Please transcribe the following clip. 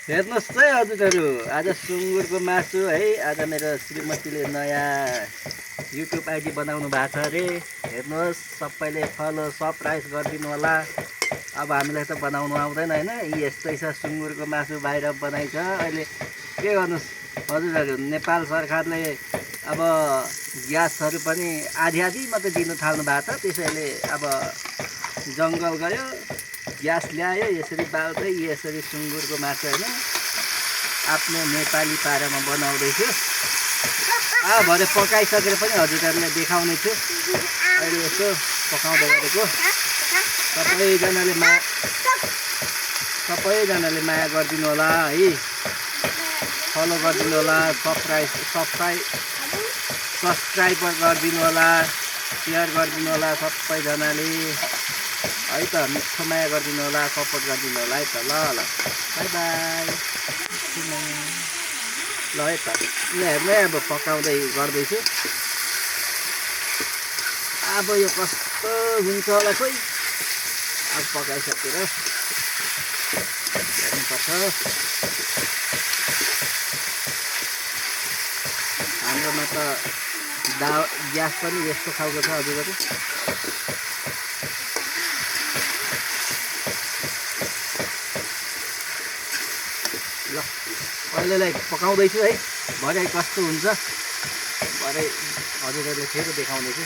हेर्नुहोस् है हजुरहरू, आज सुँगुरको मासु है। आज मेरो श्रीमतीले नयाँ युट्युब आइडी बनाउनु भएको छ अरे। हेर्नुहोस्, सबैले फलो सब्सक्राइब गरिदिनु होला। अब हामीलाई त बनाउनु आउँदैन होइन। यस्तै छ, सुँगुरको मासु बाहिर बनाइछ। अहिले के गर्नुहोस् हजुरहरू, नेपाल सरकारले अब ग्यासहरू पनि आधी आधी मात्रै दिनु थाल्नु भएको छ। त्यसैले अब जङ्गल गयो, ग्यास ल्यायो, यसरी बाल्दै यसरी सुँगुरको मासु होइन आफ्नो नेपाली पारामा बनाउँदैछु। भरे पकाइसकेर पनि हजुरहरूले देखाउने छु। अहिले यसो पकाउँदै गरेको सबैजनाले माया गरिदिनु होला है, फलो गरिदिनु होला, सब्सक्राइबर गरिदिनु होला, सेयर गरिदिनु होला सबैजनाले है त। मिठो माया गरिदिनु होला, सपोर्ट गरिदिनु होला है त। ल ल, बाई बाई। ल है त, हेर्नु है, अब पकाउँदै गर्दैछु। अब यो कस्तो हुन्छ होला खोइ। अब पकाइसकेर हेर्नुपर्छ। हाम्रोमा त ग्यास पनि यस्तो खालको छ हजुरहरू। ल अहिलेलाई पकाउँदैछु है, भरे कस्तो हुन्छ भरे हजुरहरूले फेरि देखाउँदैछु।